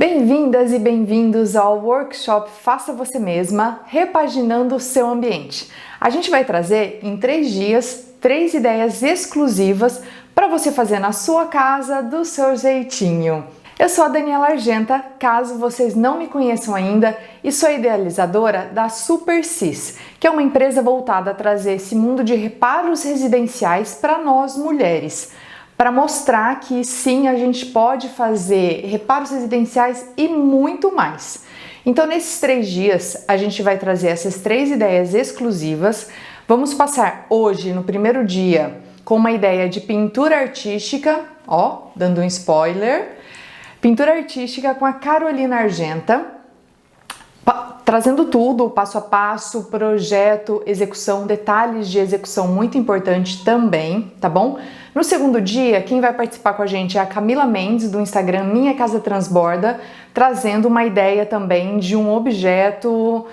Bem-vindas e bem-vindos ao workshop Faça Você Mesma, repaginando o seu ambiente. A gente vai trazer em 3 dias 3 ideias exclusivas para você fazer na sua casa do seu jeitinho. Eu sou a Daniela Argenta, caso vocês não me conheçam ainda, e sou a idealizadora da Supersis, que é uma empresa voltada a trazer esse mundo de reparos residenciais para nós mulheres, para mostrar que sim, a gente pode fazer reparos residenciais e muito mais. Então, nesses 3 dias, a gente vai trazer essas 3 ideias exclusivas. Vamos passar hoje, no primeiro dia, com uma ideia de pintura artística, ó, dando um spoiler, pintura artística com a Carolina Argenta, trazendo tudo, passo a passo, projeto, execução, detalhes de execução muito importante também, tá bom? No segundo dia, quem vai participar com a gente é a Camila Mendes, do Instagram Minha Casa Transborda, trazendo uma ideia também de um objeto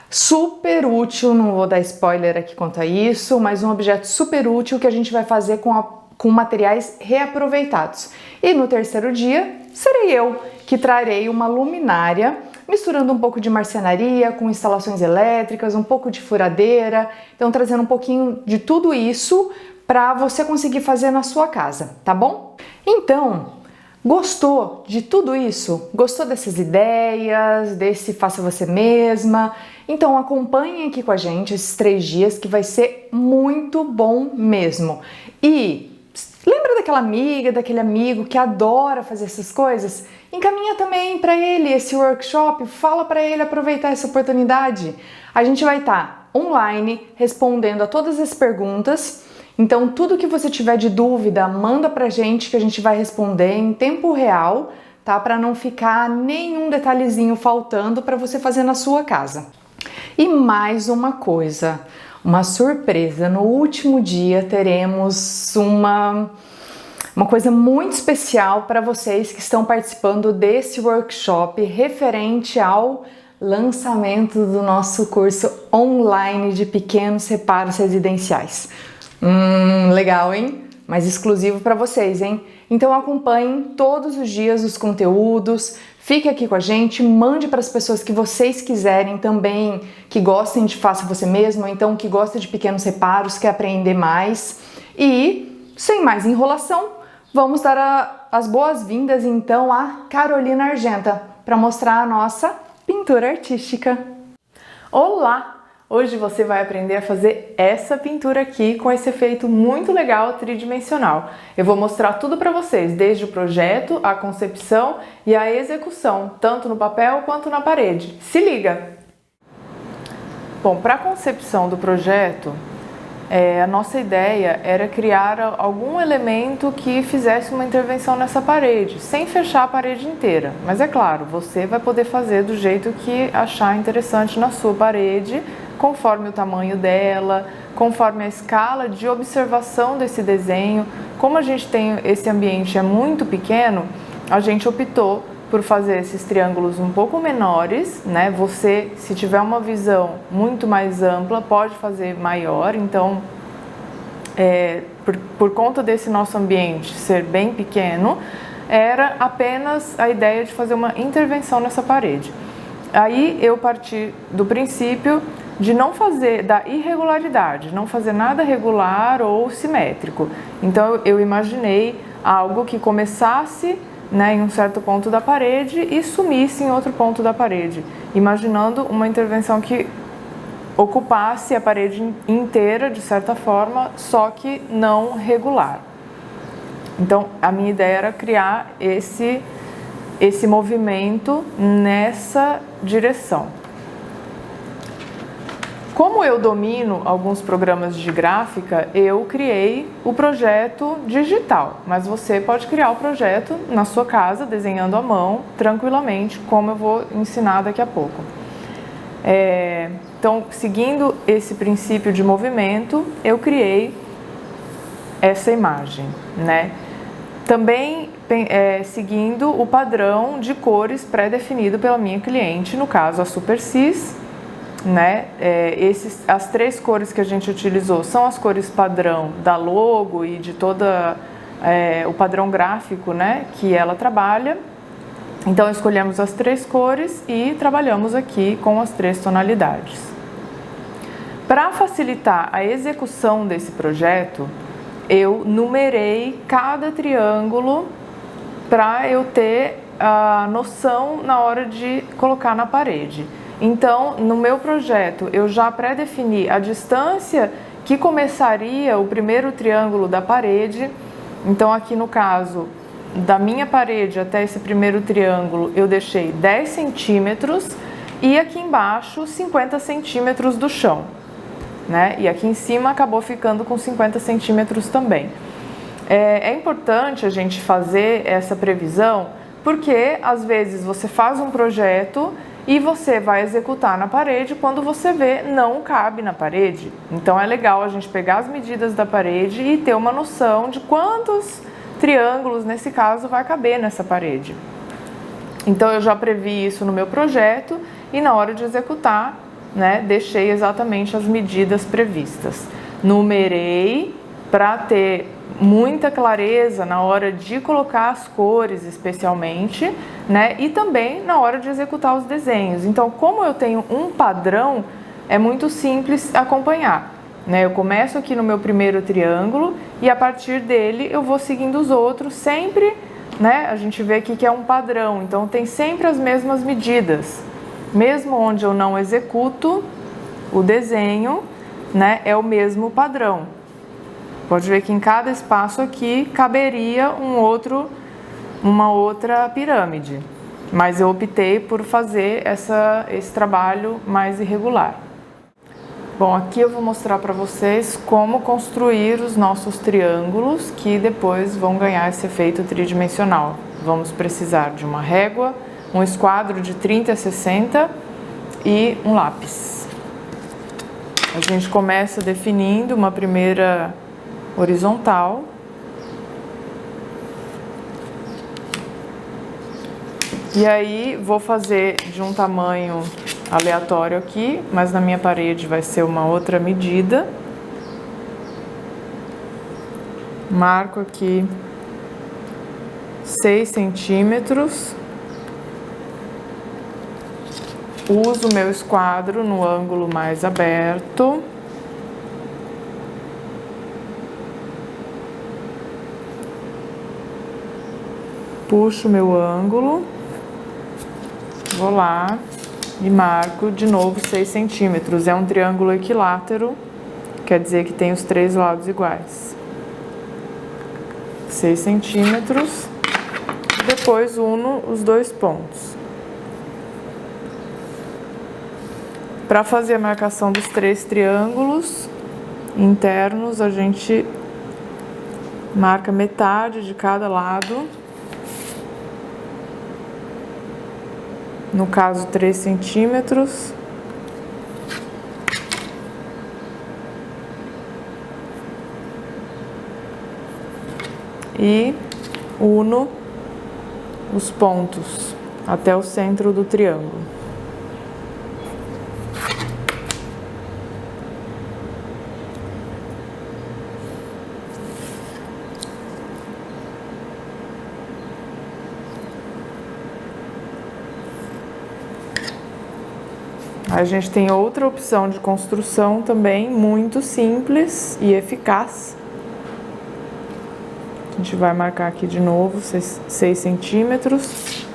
super útil, não vou dar spoiler aqui quanto a isso, mas um objeto super útil que a gente vai fazer com materiais reaproveitados. E no terceiro dia, serei eu que trarei uma luminária, misturando um pouco de marcenaria com instalações elétricas, um pouco de furadeira, então trazendo um pouquinho de tudo isso para você conseguir fazer na sua casa, tá bom? Então, gostou de tudo isso? Gostou dessas ideias, desse Faça Você Mesma? Então acompanhem aqui com a gente esses 3 dias que vai ser muito bom mesmo. E lembra daquela amiga, daquele amigo que adora fazer essas coisas? Encaminha também para ele esse workshop, fala para ele aproveitar essa oportunidade. A gente vai estar online respondendo a todas as perguntas. Então, tudo que você tiver de dúvida, manda pra gente que a gente vai responder em tempo real, tá? Para não ficar nenhum detalhezinho faltando para você fazer na sua casa. E mais uma coisa, uma surpresa. No último dia teremos uma coisa muito especial para vocês que estão participando desse workshop referente ao lançamento do nosso curso online de pequenos reparos residenciais. Legal, hein? Mas exclusivo para vocês, hein? Então acompanhem todos os dias os conteúdos, fique aqui com a gente, mande para as pessoas que vocês quiserem também, que gostem de Faça Você Mesmo, ou então que gostem de pequenos reparos, quer aprender mais. E, sem mais enrolação, vamos dar as boas-vindas então à Carolina Argenta, para mostrar a nossa pintura artística. Olá! Hoje você vai aprender a fazer essa pintura aqui com esse efeito muito legal tridimensional. Eu vou mostrar tudo para vocês, desde o projeto, a concepção e a execução, tanto no papel quanto na parede. Se liga! Bom, para a concepção do projeto, a nossa ideia era criar algum elemento que fizesse uma intervenção nessa parede, sem fechar a parede inteira. Mas é claro, você vai poder fazer do jeito que achar interessante na sua parede, conforme o tamanho dela, conforme a escala de observação desse desenho. Como a gente tem esse ambiente muito pequeno, a gente optou por fazer esses triângulos um pouco menores, né? Você, se tiver uma visão muito mais ampla, pode fazer maior. Então, por conta desse nosso ambiente ser bem pequeno, era apenas a ideia de fazer uma intervenção nessa parede. Aí eu parti do princípio de não fazer da irregularidade, não fazer nada regular ou simétrico. Então eu imaginei algo que começasse, né, em um certo ponto da parede e sumisse em outro ponto da parede, imaginando uma intervenção que ocupasse a parede inteira de certa forma, só que não regular. Então a minha ideia era criar esse movimento nessa direção. Como eu domino alguns programas de gráfica, eu criei o projeto digital, mas você pode criar o projeto na sua casa, desenhando à mão, tranquilamente, como eu vou ensinar daqui a pouco. Então, seguindo esse princípio de movimento, eu criei essa imagem, né? Também seguindo o padrão de cores pré-definido pela minha cliente, no caso a Supersis, né? As 3 cores que a gente utilizou são as cores padrão da logo e de toda o padrão gráfico, né, que ela trabalha. Então escolhemos as 3 cores e trabalhamos aqui com as 3 tonalidades. Para facilitar a execução desse projeto, eu numerei cada triângulo para eu ter a noção na hora de colocar na parede. Então, no meu projeto, eu já pré-defini a distância que começaria o primeiro triângulo da parede. Então, aqui no caso, da minha parede até esse primeiro triângulo, eu deixei 10 centímetros e aqui embaixo 50 centímetros do chão, né? E aqui em cima acabou ficando com 50 centímetros também. É importante a gente fazer essa previsão porque às vezes você faz um projeto e você vai executar na parede, quando você vê não cabe na parede. Então é legal a gente pegar as medidas da parede e ter uma noção de quantos triângulos, nesse caso, vai caber nessa parede. Então eu já previ isso no meu projeto e na hora de executar, né, deixei exatamente as medidas previstas. Numerei para ter muita clareza na hora de colocar as cores, especialmente, né, e também na hora de executar os desenhos. Então, como eu tenho um padrão, é muito simples acompanhar, né? Eu começo aqui no meu primeiro triângulo e a partir dele eu vou seguindo os outros sempre, né? A gente vê aqui que é um padrão, então tem sempre as mesmas medidas. Mesmo onde eu não executo o desenho, né, é o mesmo padrão. Pode ver que em cada espaço aqui caberia uma outra pirâmide, mas eu optei por fazer esse trabalho mais irregular. Bom, aqui eu vou mostrar para vocês como construir os nossos triângulos que depois vão ganhar esse efeito tridimensional. Vamos precisar de uma régua, um esquadro de 30 a 60 e um lápis. A gente começa definindo uma primeira horizontal. E aí vou fazer de um tamanho aleatório aqui, mas na minha parede vai ser uma outra medida. Marco aqui 6 centímetros. Uso o meu esquadro no ângulo mais aberto. Puxo o meu ângulo, vou lá e marco de novo 6 centímetros. É um triângulo equilátero, quer dizer que tem os 3 lados iguais. 6 centímetros, depois uno os 2 pontos. Para fazer a marcação dos 3 triângulos internos, a gente marca metade de cada lado. No caso, 3 centímetros. E uno os pontos até o centro do triângulo. A gente tem outra opção de construção também, muito simples e eficaz. A gente vai marcar aqui de novo 6 centímetros.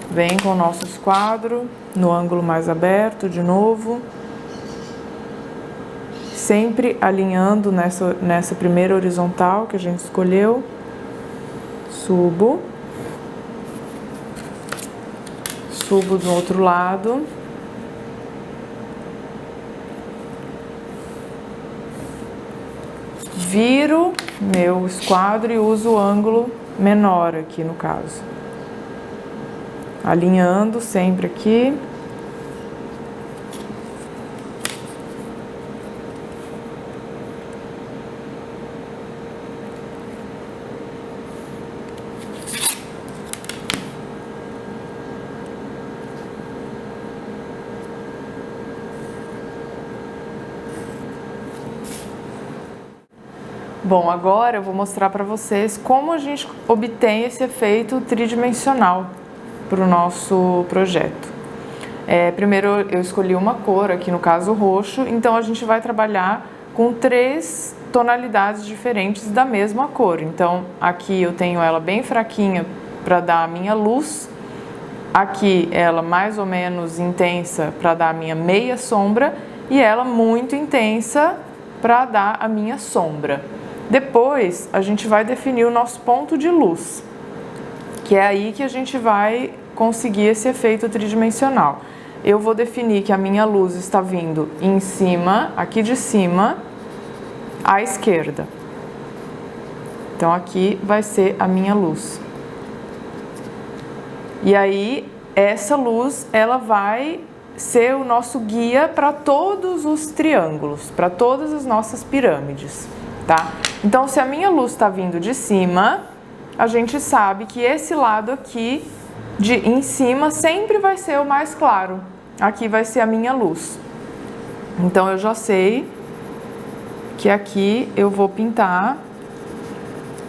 Vem com o nosso esquadro no ângulo mais aberto de novo. Sempre alinhando nessa primeira horizontal que a gente escolheu. Subo. Subo do outro lado. Viro meu esquadro e uso o ângulo menor aqui no caso. Alinhando sempre aqui. Bom, agora eu vou mostrar para vocês como a gente obtém esse efeito tridimensional para o nosso projeto. Primeiro eu escolhi uma cor, aqui no caso roxo, então a gente vai trabalhar com 3 tonalidades diferentes da mesma cor. Então aqui eu tenho ela bem fraquinha para dar a minha luz, aqui ela mais ou menos intensa para dar a minha meia sombra e ela muito intensa para dar a minha sombra. Depois a gente vai definir o nosso ponto de luz, que é aí que a gente vai conseguir esse efeito tridimensional. Eu vou definir que a minha luz está vindo em cima, aqui de cima, à esquerda. Então aqui vai ser a minha luz. E aí essa luz ela vai ser o nosso guia para todos os triângulos, para todas as nossas pirâmides, tá? Então se a minha luz está vindo de cima, a gente sabe que esse lado aqui em cima sempre vai ser o mais claro. Aqui vai ser a minha luz. Então eu já sei que aqui eu vou pintar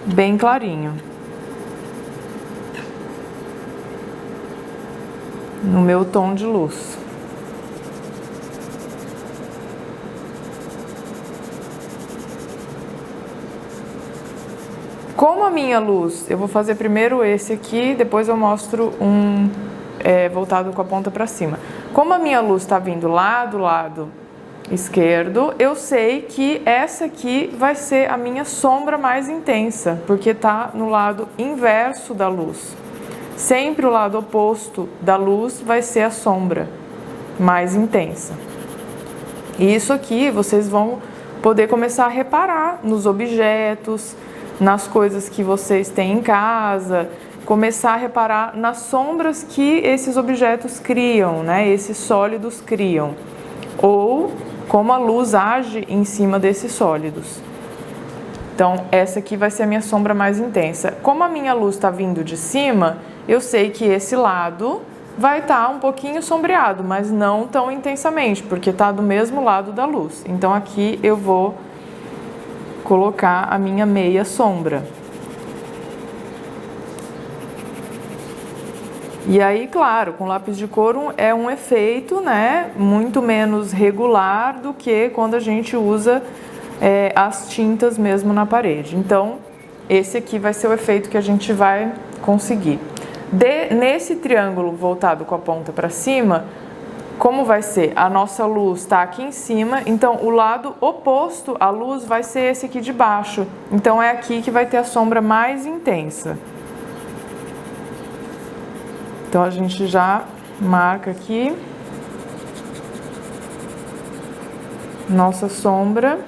bem clarinho. No meu tom de luz. Como a minha luz, eu vou fazer primeiro esse aqui, depois eu mostro um voltado com a ponta para cima. Como a minha luz está vindo lá do lado esquerdo, eu sei que essa aqui vai ser a minha sombra mais intensa, porque está no lado inverso da luz. Sempre o lado oposto da luz vai ser a sombra mais intensa. E isso aqui vocês vão poder começar a reparar nos objetos, nas coisas que vocês têm em casa, começar a reparar nas sombras que esses objetos criam, né? Esses sólidos criam, ou como a luz age em cima desses sólidos. Então, essa aqui vai ser a minha sombra mais intensa. Como a minha luz está vindo de cima, eu sei que esse lado vai estar um pouquinho sombreado, mas não tão intensamente, porque está do mesmo lado da luz. Então, aqui eu vou colocar a minha meia sombra. E aí, claro, com lápis de cor é um efeito, né, muito menos regular do que quando a gente usa as tintas mesmo na parede. Então, esse aqui vai ser o efeito que a gente vai conseguir. Nesse triângulo voltado com a ponta para cima, como vai ser? A nossa luz está aqui em cima, então o lado oposto à luz vai ser esse aqui de baixo. Então é aqui que vai ter a sombra mais intensa. Então a gente já marca aqui nossa sombra.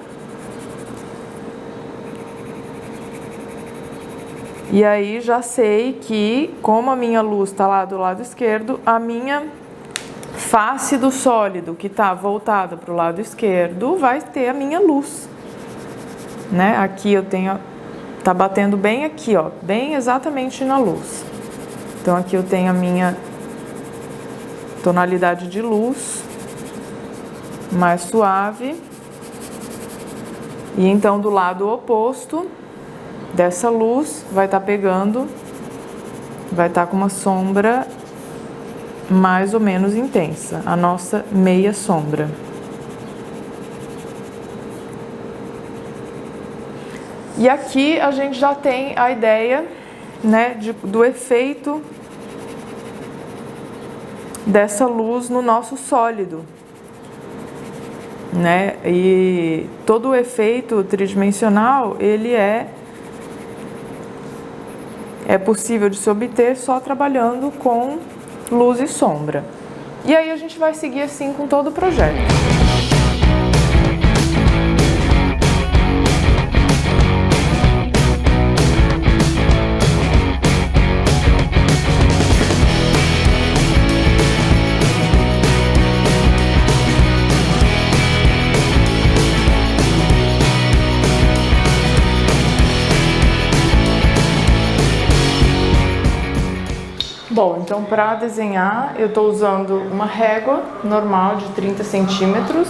E aí já sei que, como a minha luz está lá do lado esquerdo, a minha face do sólido que está voltada para o lado esquerdo vai ter a minha luz, né? Aqui eu tenho, tá batendo bem aqui, ó, bem exatamente na luz. Então aqui eu tenho a minha tonalidade de luz mais suave. E então do lado oposto dessa luz vai estar pegando, vai estar com uma sombra mais ou menos intensa, a nossa meia sombra. E aqui a gente já tem a ideia, né, do efeito dessa luz no nosso sólido, né? E todo o efeito tridimensional, ele é possível de se obter só trabalhando com luz e sombra. E aí a gente vai seguir assim com todo o projeto. Bom, então para desenhar eu estou usando uma régua normal de 30 centímetros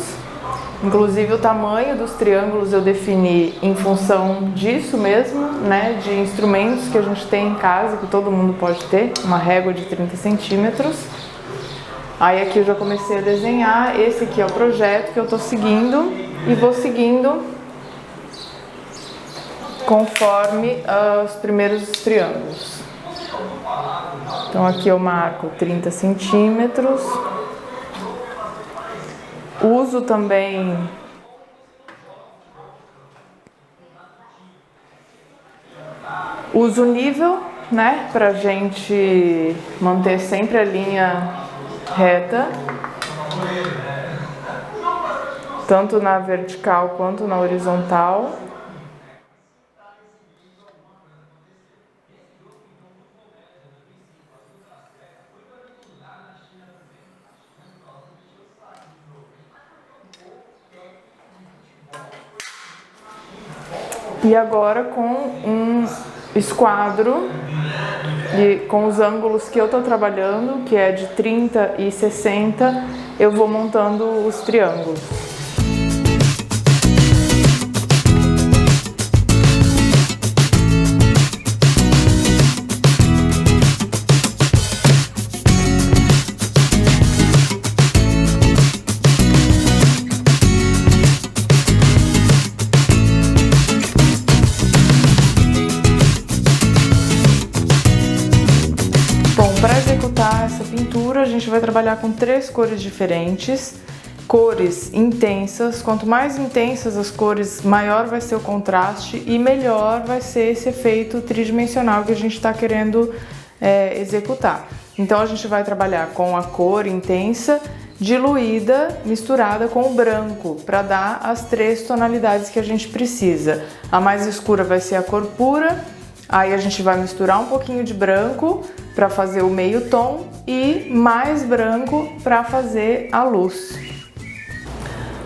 Inclusive o tamanho dos triângulos eu defini em função disso mesmo, né, de instrumentos que a gente tem em casa, que todo mundo pode ter, uma régua de 30 centímetros. Aí aqui eu já comecei a desenhar, esse aqui é o projeto que eu tô seguindo e vou seguindo conforme os primeiros triângulos. Então aqui eu marco 30 centímetros. Uso também o nível, né, pra gente manter sempre a linha reta, tanto na vertical quanto na horizontal. E agora com um esquadro com os ângulos que eu estou trabalhando, que é de 30 e 60, eu vou montando os triângulos. Para executar essa pintura, a gente vai trabalhar com 3 cores diferentes, cores intensas. Quanto mais intensas as cores, maior vai ser o contraste e melhor vai ser esse efeito tridimensional que a gente está querendo executar. Então a gente vai trabalhar com a cor intensa, diluída, misturada com o branco, para dar as 3 tonalidades que a gente precisa. A mais escura vai ser a cor pura. Aí a gente vai misturar um pouquinho de branco para fazer o meio tom e mais branco para fazer a luz.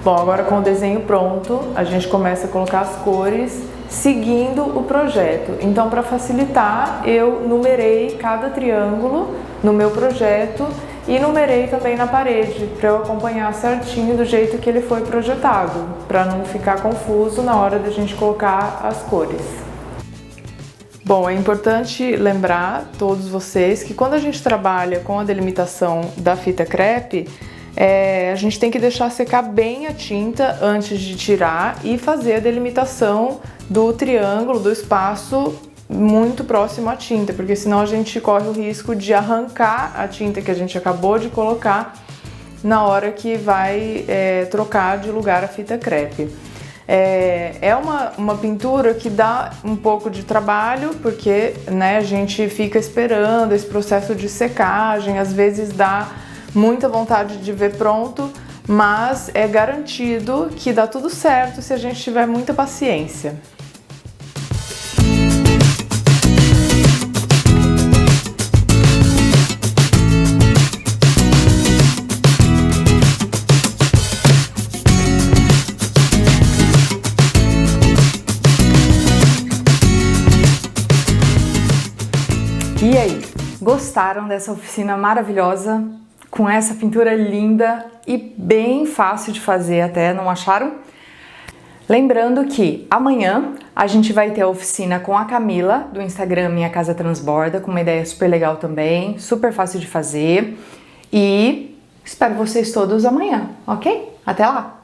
Bom, agora com o desenho pronto, a gente começa a colocar as cores seguindo o projeto. Então, para facilitar, eu numerei cada triângulo no meu projeto e numerei também na parede, para eu acompanhar certinho do jeito que ele foi projetado, para não ficar confuso na hora da gente colocar as cores. Bom, é importante lembrar, todos vocês, que quando a gente trabalha com a delimitação da fita crepe, a gente tem que deixar secar bem a tinta antes de tirar e fazer a delimitação do triângulo, do espaço muito próximo à tinta, porque senão a gente corre o risco de arrancar a tinta que a gente acabou de colocar na hora que vai trocar de lugar a fita crepe. É uma pintura que dá um pouco de trabalho, porque né, a gente fica esperando esse processo de secagem, às vezes dá muita vontade de ver pronto, mas é garantido que dá tudo certo se a gente tiver muita paciência. E aí, gostaram dessa oficina maravilhosa, com essa pintura linda e bem fácil de fazer até, não acharam? Lembrando que amanhã a gente vai ter a oficina com a Camila, do Instagram Minha Casa Transborda, com uma ideia super legal também, super fácil de fazer. E espero vocês todos amanhã, ok? Até lá!